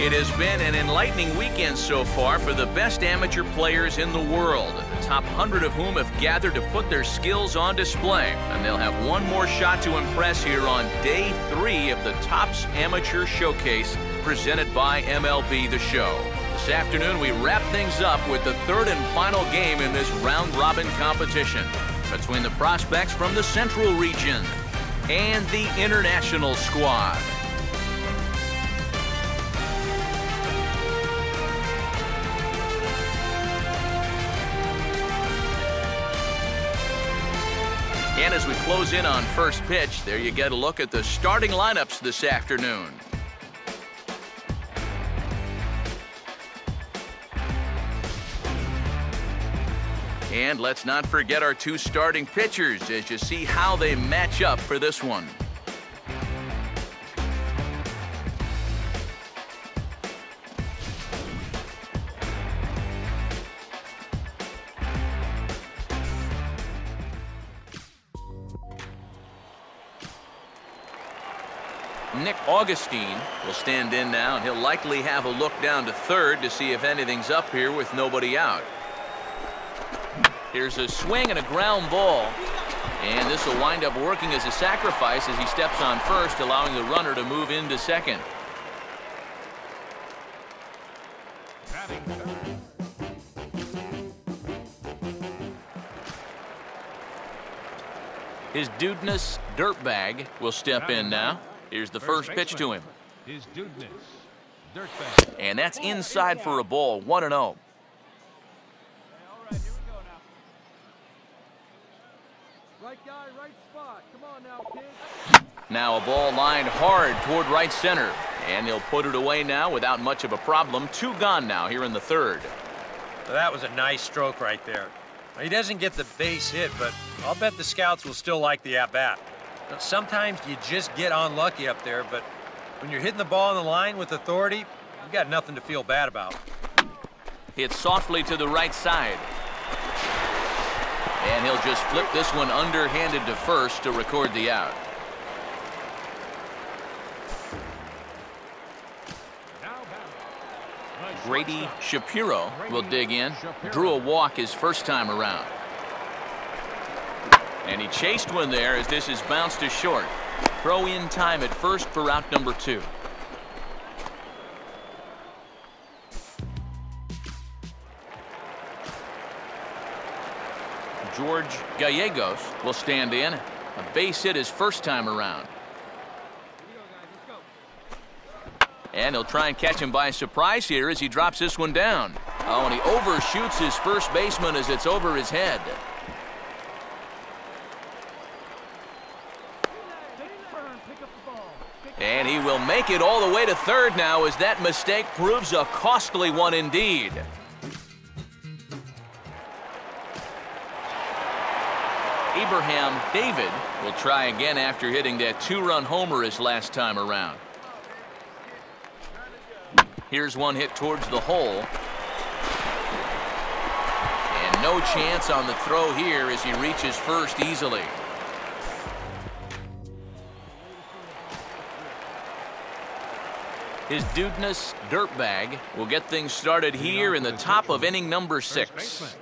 It has been an enlightening weekend so far for the best amateur players in the world, the top 100 of whom have gathered to put their skills on display. And they'll have one more shot to impress here on Day 3 of the Topps Amateur Showcase presented by MLB The Show. This afternoon, we wrap things up with the third and final game in this round-robin competition between the prospects from the Central region and the International squad. And as we close in on first pitch, there you get a look at the starting lineups this afternoon. And let's not forget our two starting pitchers as you see how they match up for this one. Nick Augustine will stand in now, and he'll likely have a look down to third to see if anything's up here with nobody out. Here's a swing and a ground ball, and this will wind up working as a sacrifice as he steps on first, allowing the runner to move into second. His Dudeness Dirtbag will step in now. Here's the first pitch to him. And that's inside for a ball, 1-0. Now a ball lined hard toward right center, and he'll put it away now without much of a problem. Two gone now here in the third. So that was a nice stroke right there. He doesn't get the base hit, but I'll bet the scouts will still like the at-bat. Sometimes you just get unlucky up there, but when you're hitting the ball on the line with authority, you've got nothing to feel bad about. Hit softly to the right side. And he'll just flip this one underhanded to first to record the out. Grady Shapiro will dig in. Drew a walk his first time around. And he chased one there as this is bounced to short. Throw in time at first for out number 2. George Gallegos will stand in. A base hit his first time around. And he'll try and catch him by surprise here as he drops this one down. Oh, and he overshoots his first baseman as it's over his head. And he will make it all the way to third now as that mistake proves a costly one indeed. Abraham David will try again after hitting that 2-run homer his last time around. Here's one hit towards the hole. And no chance on the throw here as he reaches first easily. His Dudeness Dirtbag will get things started here in the top of inning number 6.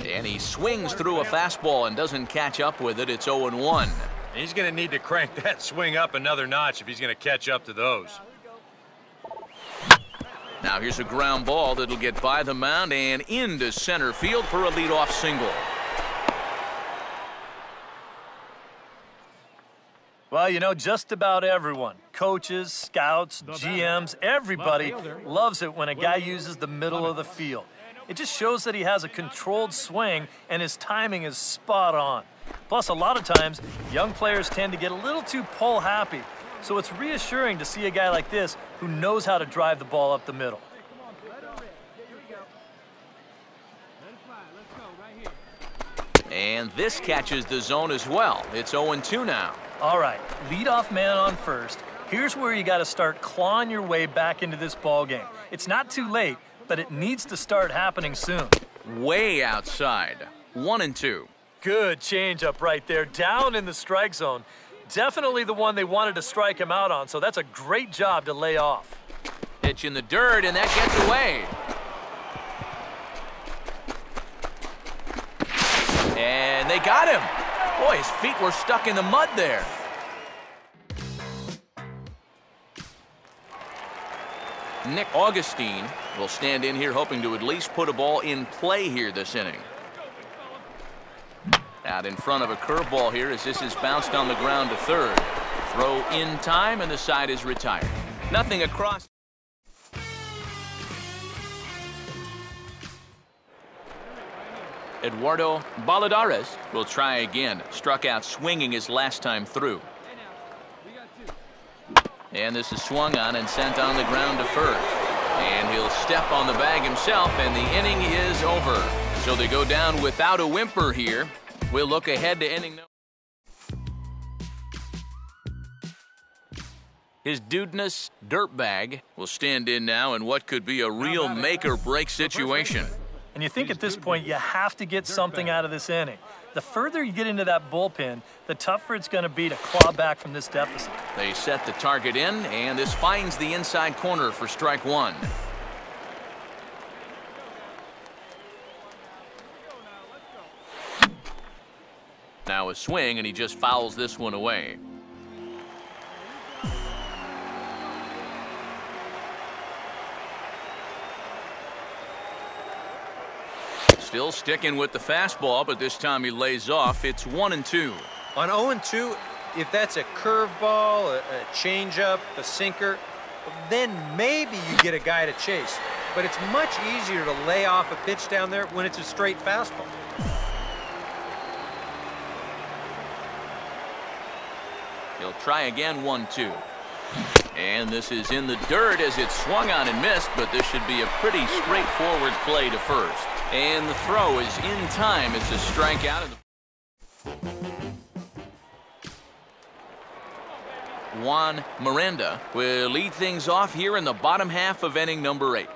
And he swings through a fastball and doesn't catch up with it. It's 0-1. He's going to need to crank that swing up another notch if he's going to catch up to those. Now here's a ground ball that'll get by the mound and into center field for a leadoff single. Well, you know, just about everyone, coaches, scouts, GMs, everybody loves it when a guy uses the middle of the field. It just shows that he has a controlled swing and his timing is spot on. Plus, a lot of times, young players tend to get a little too pull happy. So it's reassuring to see a guy like this who knows how to drive the ball up the middle. And this catches the zone as well. It's 0-2 now. All right, leadoff man on first. Here's where you got to start clawing your way back into this ball game. It's not too late, but it needs to start happening soon. Way outside. 1-2. Good changeup right there, down in the strike zone. Definitely the one they wanted to strike him out on, so that's a great job to lay off. Pitch in the dirt, and that gets away. And they got him. Boy, his feet were stuck in the mud there. Nick Augustine will stand in here hoping to at least put a ball in play here this inning. Out in front of a curveball here as this is bounced on the ground to third. Throw in time, and the side is retired. Nothing across. Eduardo Baladares will try again. Struck out swinging his last time through. And this is swung on and sent on the ground to first. And he'll step on the bag himself, and the inning is over. So they go down without a whimper here. We'll look ahead to inning number. His Dudeness Dirtbag will stand in now in what could be a real make-or-break situation. And you think at this point you have to get something out of this inning. The further you get into that bullpen, the tougher it's going to be to claw back from this deficit. They set the target in, and this finds the inside corner for strike one. Now a swing, and he just fouls this one away. Still sticking with the fastball, but this time he lays off. It's 1-2. On 0-2, if that's a curveball, a changeup, a sinker, then maybe you get a guy to chase. But it's much easier to lay off a pitch down there when it's a straight fastball. He'll try again, 1-2. And this is in the dirt as it's swung on and missed, but this should be a pretty straightforward play to first. And the throw is in time. It's a strikeout. Juan Miranda will lead things off here in the bottom half of inning number 8.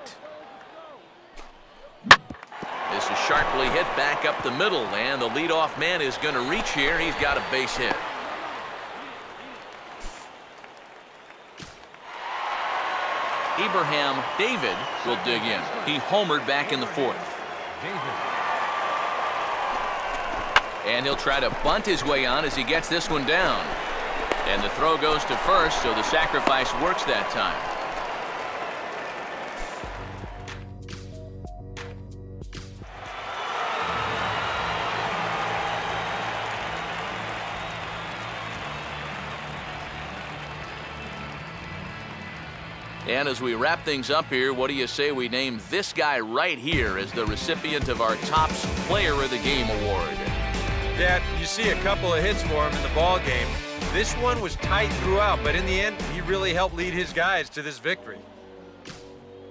This is sharply hit back up the middle, and the leadoff man is going to reach here. He's got a base hit. Abraham David will dig in. He homered back in the 4th. And he'll try to bunt his way on as he gets this one down. And the throw goes to first, so the sacrifice works that time. And as we wrap things up here, what do you say we name this guy right here as the recipient of our Topps Player of the Game award? Dad, you see a couple of hits for him in the ball game. This one was tight throughout, but in the end, he really helped lead his guys to this victory.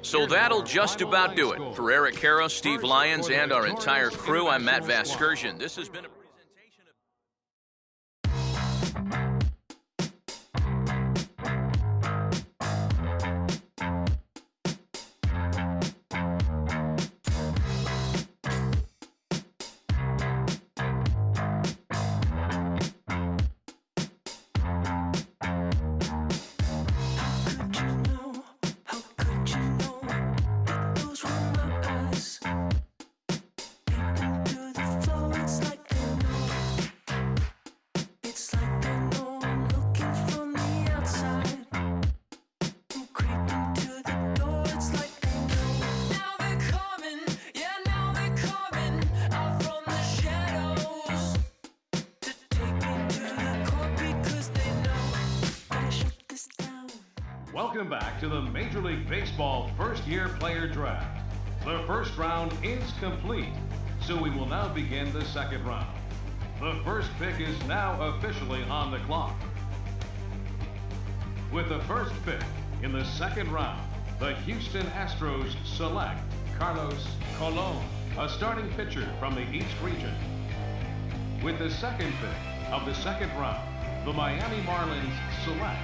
So that'll just about do it. For Eric Caro, Steve Lyons, and our entire crew, I'm Matt Vasgersian. This has been a Welcome back to the Major League Baseball first-year player draft. The first round is complete, so we will now begin the second round. The first pick is now officially on the clock. With the first pick in the second round, the Houston Astros select Carlos Colon, a starting pitcher from the East region. With the second pick of the second round, the Miami Marlins select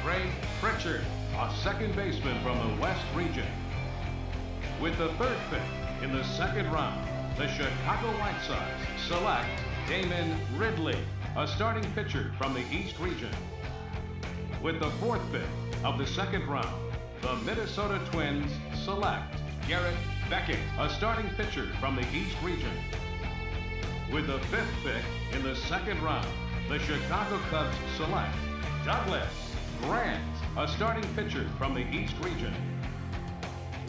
Ray Pritchard, a second baseman from the West region. With the third pick in the second round, the Chicago White Sox select Damon Ridley, a starting pitcher from the East region. With the fourth pick of the second round, the Minnesota Twins select Garrett Beckett, a starting pitcher from the East region. With the 5th pick in the 2nd round, the Chicago Cubs select Douglas Grant, a starting pitcher from the East region.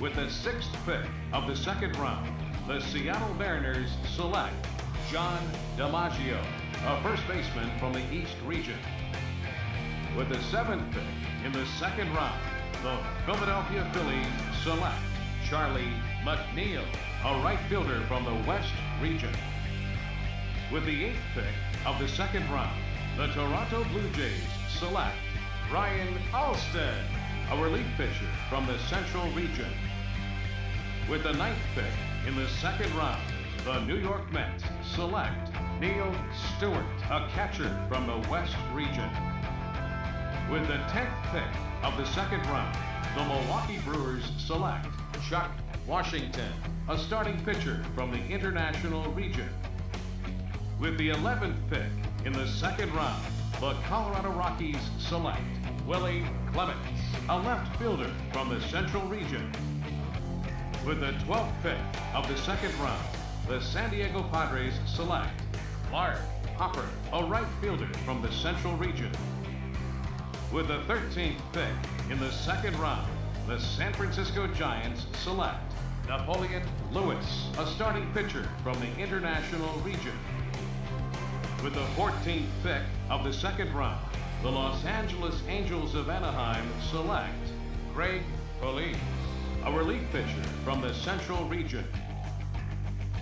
With the 6th pick of the 2nd round, the Seattle Mariners select John DiMaggio, a first baseman from the East region. With the 7th pick in the 2nd round, the Philadelphia Phillies select Charlie McNeil, a right fielder from the West region. With the 8th pick of the 2nd round, the Toronto Blue Jays select Ryan Alston, a relief pitcher from the Central region. With the 9th pick in the 2nd round, the New York Mets select Neil Stewart, a catcher from the West region. With the 10th pick of the 2nd round, the Milwaukee Brewers select Chuck Washington, a starting pitcher from the International region. With the 11th pick in the 2nd round, the Colorado Rockies select Willie Clements, a left fielder from the Central region. With the 12th pick of the 2nd round, the San Diego Padres select Clark Hopper, a right fielder from the Central region. With the 13th pick in the 2nd round, the San Francisco Giants select Napoleon Lewis, a starting pitcher from the International region. With the 14th pick of the 2nd round, the Los Angeles Angels of Anaheim select Greg Police, a relief pitcher from the Central region.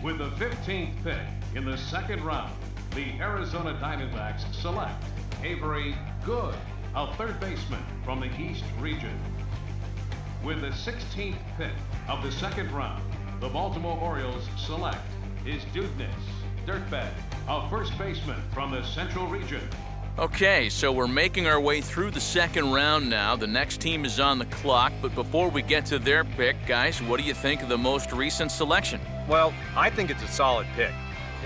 With the 15th pick in the 2nd round, the Arizona Diamondbacks select Avery Good, a third baseman from the East region. With the 16th pick of the 2nd round, the Baltimore Orioles select His Dudeness Dirtbag, a first baseman from the Central region. Okay, so we're making our way through the 2nd round now. The next team is on the clock, but before we get to their pick, guys, what do you think of the most recent selection? Well, I think it's a solid pick.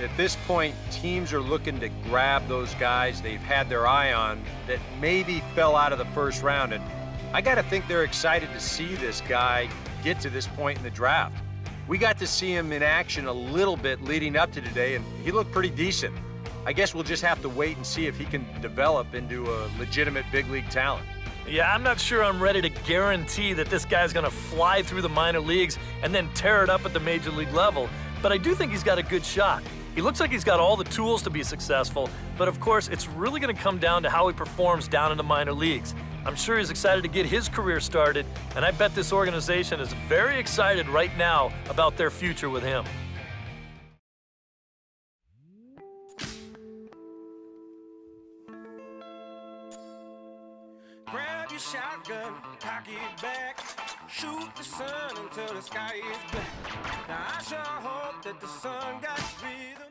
At this point, teams are looking to grab those guys they've had their eye on that maybe fell out of the 1st round, and I got to think they're excited to see this guy get to this point in the draft. We got to see him in action a little bit leading up to today, and he looked pretty decent. I guess we'll just have to wait and see if he can develop into a legitimate big league talent. Yeah, I'm not sure I'm ready to guarantee that this guy's going to fly through the minor leagues and then tear it up at the major league level, but I do think he's got a good shot. He looks like he's got all the tools to be successful, but of course, it's really going to come down to how he performs down in the minor leagues. I'm sure he's excited to get his career started, and I bet this organization is very excited right now about their future with him. Grab your shotgun, cock it back, shoot the sun until the sky is black. Now I sure hope that the sun got rhythm.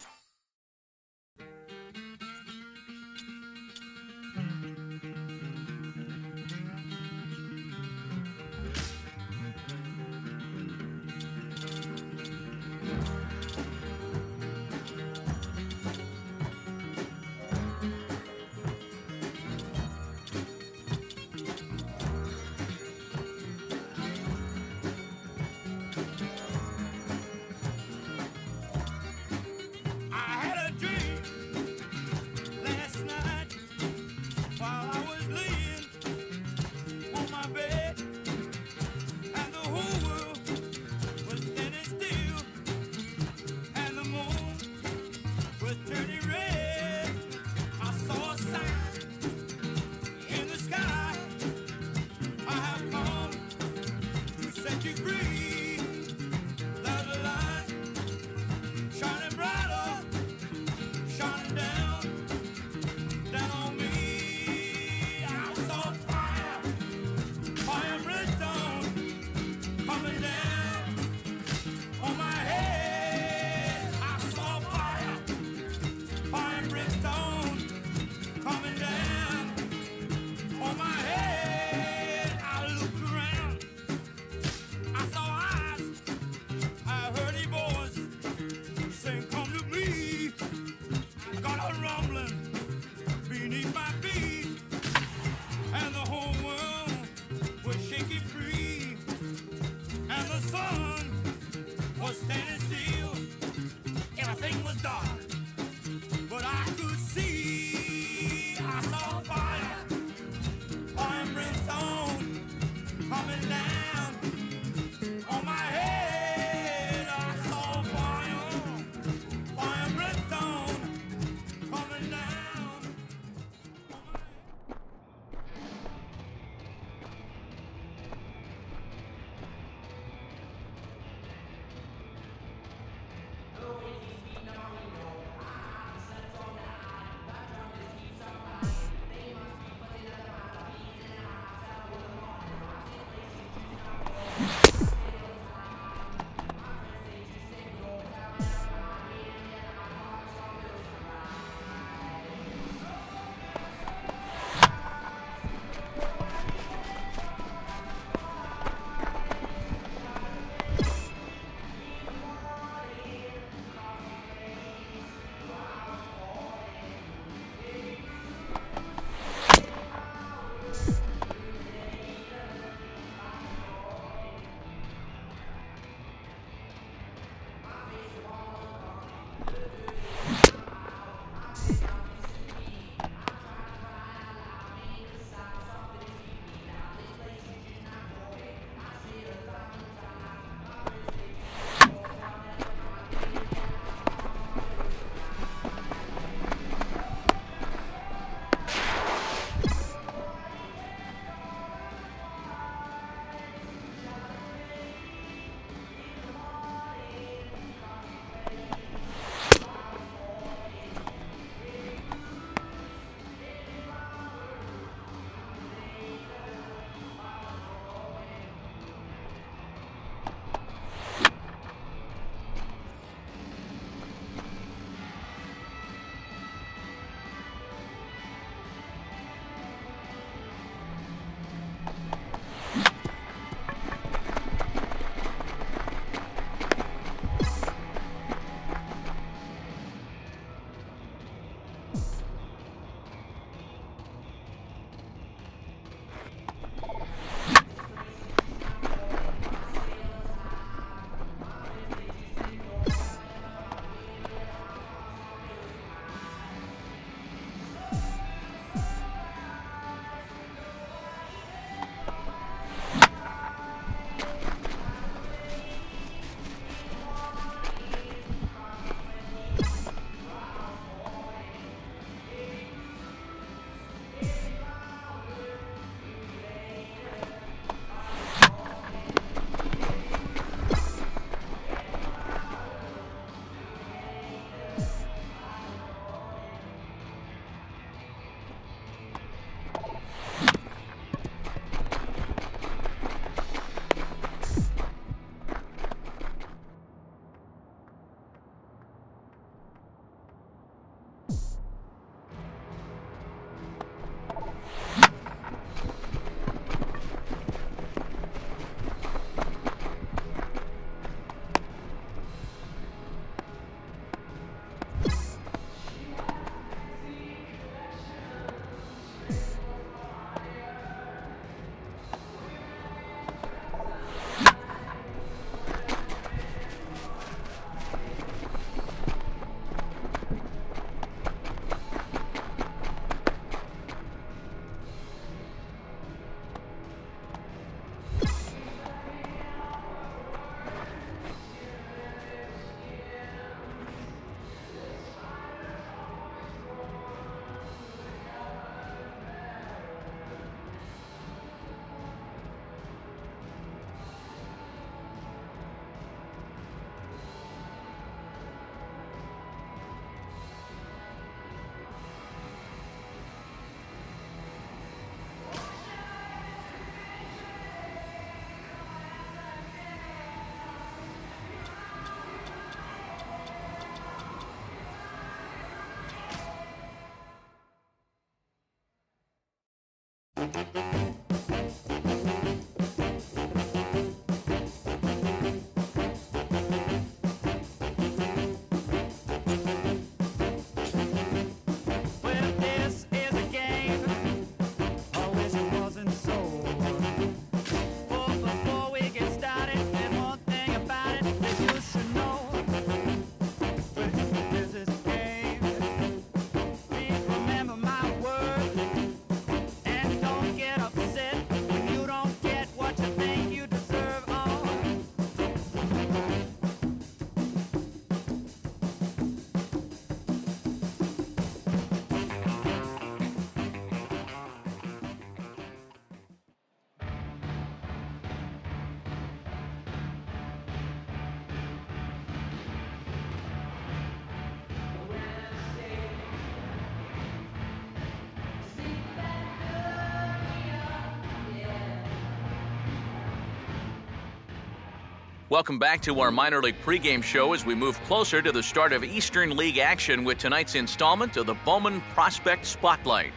Welcome back to our minor league pregame show as we move closer to the start of Eastern League action with tonight's installment of the Bowman Prospect Spotlight.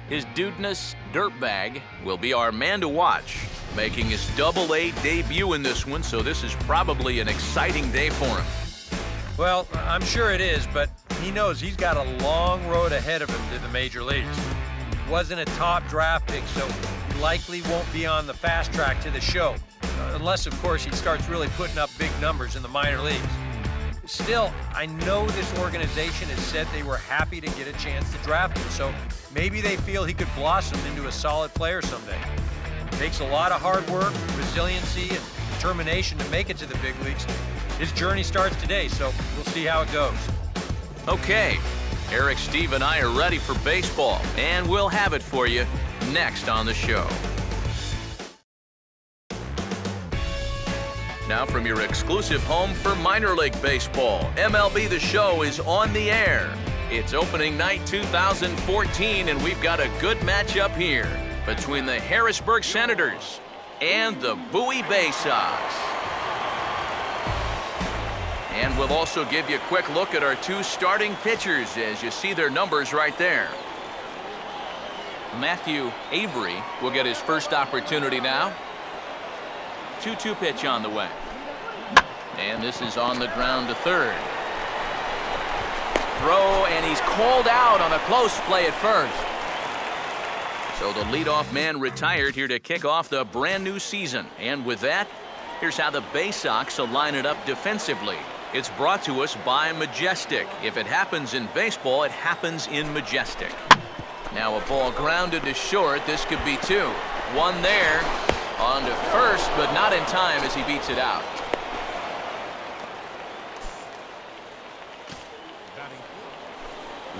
His dudeness dirtbag will be our man to watch, making his Double-A debut in this one, so this is probably an exciting day for him. Well, I'm sure it is, but he knows he's got a long road ahead of him to the major leagues. He wasn't a top draft pick, so he likely won't be on the fast track to the show. Unless, of course, he starts really putting up big numbers in the minor leagues. Still, I know this organization has said they were happy to get a chance to draft him, so maybe they feel he could blossom into a solid player someday. It takes a lot of hard work, resiliency, and determination to make it to the big leagues. His journey starts today, so we'll see how it goes. Okay, Eric, Steve, and I are ready for baseball, and we'll have it for you next on the show. Now from your exclusive home for minor league baseball, MLB The Show is on the air. It's opening night 2014, and we've got a good matchup here between the Harrisburg Senators and the Bowie Bay Sox. And we'll also give you a quick look at our two starting pitchers as you see their numbers right there. Matthew Avery will get his first opportunity now. 2-2 pitch on the way. And this is on the ground to third. Throw, and he's called out on a close play at first. So the leadoff man retired here to kick off the brand new season. And with that, here's how the Bay Sox will line it up defensively. It's brought to us by Majestic. If it happens in baseball, it happens in Majestic. Now a ball grounded to short. This could be two. One there. On to first, but not in time as he beats it out.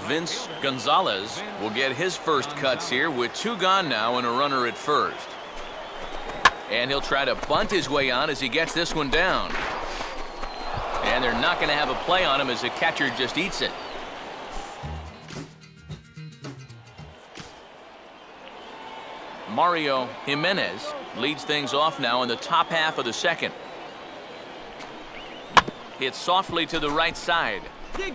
Vince Gonzalez will get his first cuts here with two gone now and a runner at first. And he'll try to bunt his way on as he gets this one down. And they're not going to have a play on him as the catcher just eats it. Mario Jimenez leads things off now in the top half of the second. Hits softly to the right side. And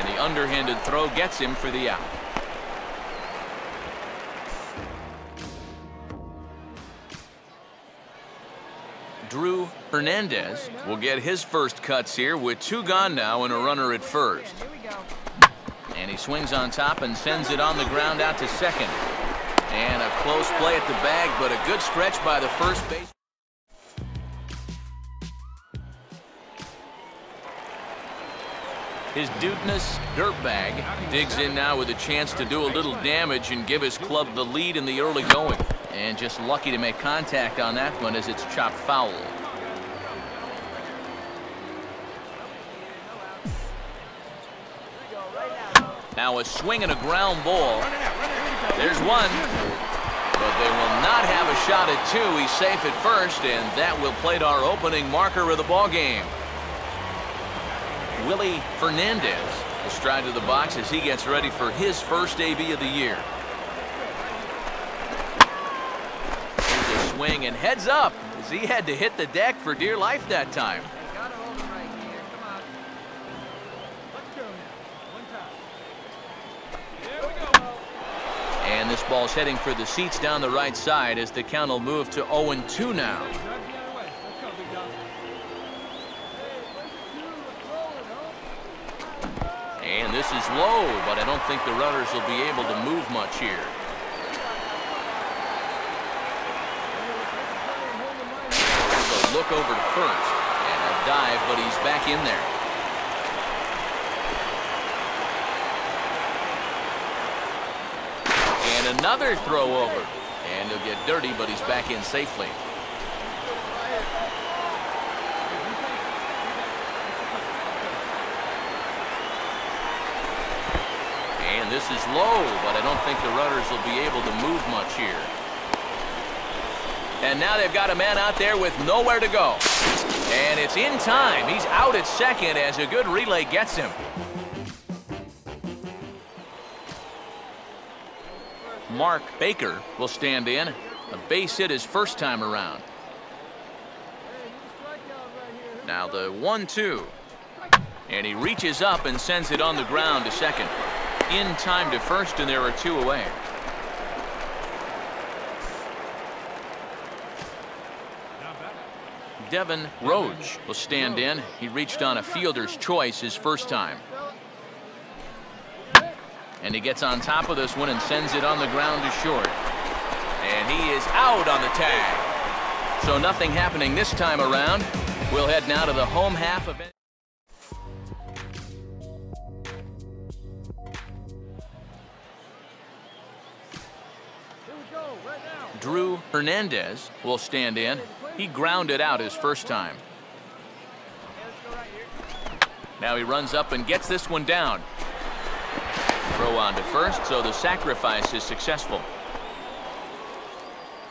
the underhanded throw gets him for the out. Drew Hernandez will get his first cuts here with two gone now and a runner at first. And he swings on top and sends it on the ground out to second. And a close play at the bag, but a good stretch by the first base. His dudeness dirtbag digs in now with a chance to do a little damage and give his club the lead in the early going. And just lucky to make contact on that one as it's chopped foul. Now a swing and a ground ball. There's one, but they will not have a shot at two. He's safe at first, and that will plate our opening marker of the ball game. Willie Fernandez will stride to the box as he gets ready for his first AB of the year. Here's a swing and heads up as he had to hit the deck for dear life that time. And And this ball's heading for the seats down the right side as the count will move to 0-2 now. And this is low, but I don't think the runners will be able to move much here. So look over to first. And a dive, but he's back in there. And another throw over. And he'll get dirty, but he's back in safely. And this is low, but I don't think the runners will be able to move much here. And now they've got a man out there with nowhere to go. And it's in time. He's out at second as a good relay gets him. Mark Baker will stand in. A base hit his first time around. Now the 1-2. And he reaches up and sends it on the ground to second. In time to first, and there are two away. Devin Roach will stand in. He reached on a fielder's choice his first time. And he gets on top of this one and sends it on the ground to short. And he is out on the tag. So nothing happening this time around. We'll head now to the home half of it. Drew Hernandez will stand in. He grounded out his first time. Now he runs up and gets this one down. Throw on to first, so the sacrifice is successful.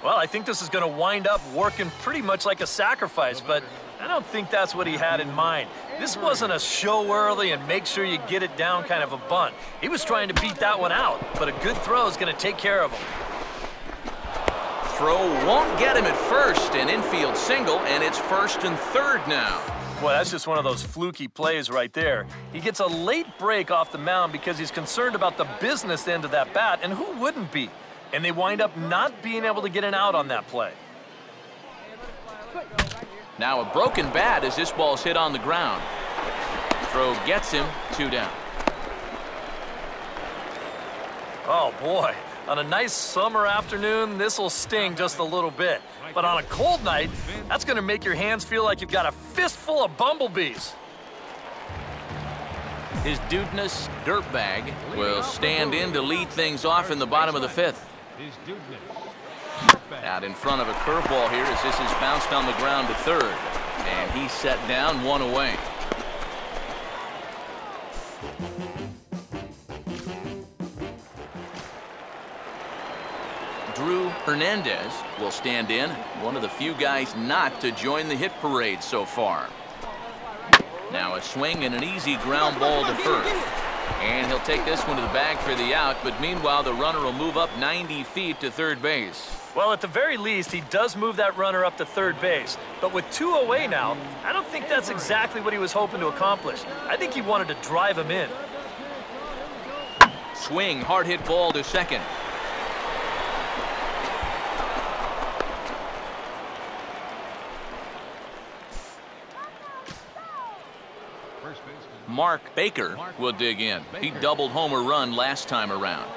Well, I think this is going to wind up working pretty much like a sacrifice, but I don't think that's what he had in mind. This wasn't a show early and make sure you get it down kind of a bunt. He was trying to beat that one out, but a good throw is going to take care of him. Throw won't get him at first, an infield single, and it's first and third now. Well, that's just one of those fluky plays right there. He gets a late break off the mound because he's concerned about the business end of that bat, and who wouldn't be? And they wind up not being able to get an out on that play. Now a broken bat as this ball's hit on the ground. Throw gets him, 2 down. Oh, boy. On a nice summer afternoon, this will sting just a little bit. But on a cold night, that's going to make your hands feel like you've got a fistful of bumblebees. His Dudeness dirtbag will stand in to lead things off in the bottom of the 5th. Out in front of a curveball here as this is bounced on the ground to third. And he's set down, 1 away. Drew Hernandez will stand in, one of the few guys not to join the hit parade so far. Now a swing and an easy ground ball to first. And he'll take this one to the bag for the out, but meanwhile the runner will move up 90 feet to third base. Well, at the very least, he does move that runner up to third base. But with 2 away now, I don't think that's exactly what he was hoping to accomplish. I think he wanted to drive him in. Swing, hard hit ball to second. Mark Baker will dig in. He doubled homer run last time around.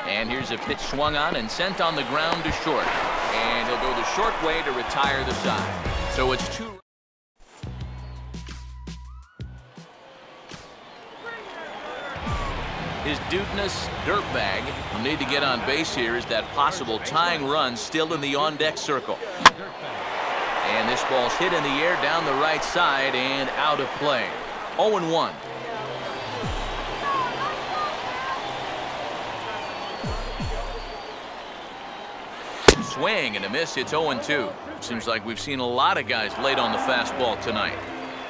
And here's a pitch swung on and sent on the ground to short. And he'll go the short way to retire the side. So it's 2. His Dudeness dirtbag will need to get on base here as that possible tying run still in the on-deck circle. And this ball's hit in the air down the right side and out of play. 0-1. Swing and a miss. It's 0-2. Seems like we've seen a lot of guys late on the fastball tonight.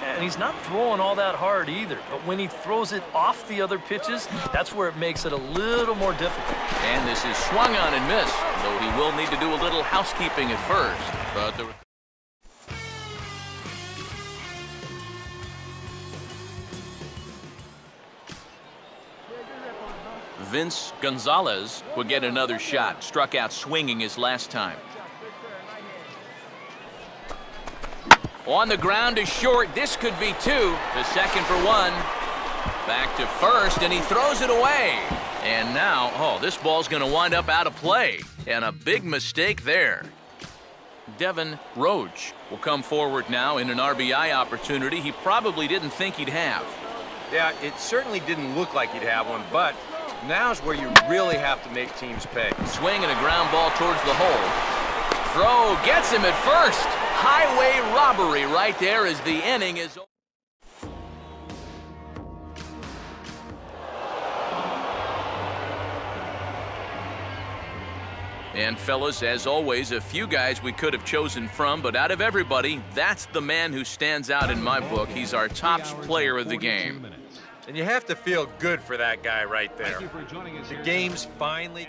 And he's not throwing all that hard either. But when he throws it off the other pitches, that's where it makes it a little more difficult. And this is swung on and missed, though he will need to do a little housekeeping at first. But there... Vince Gonzalez would get another shot. Struck out swinging his last time. On the ground is short. This could be two. The second for one. Back to first, and he throws it away. And now, oh, this ball's going to wind up out of play. And a big mistake there. Devin Roach will come forward now in an RBI opportunity he probably didn't think he'd have. Yeah, it certainly didn't look like he'd have one, but now's where you really have to make teams pay. Swing and a ground ball towards the hole. Throw gets him at first. Highway robbery right there as the inning is over. And fellas, as always, a few guys we could have chosen from, but out of everybody, that's the man who stands out in my book. He's our top player of the game. And you have to feel good for that guy right there. The game's finally...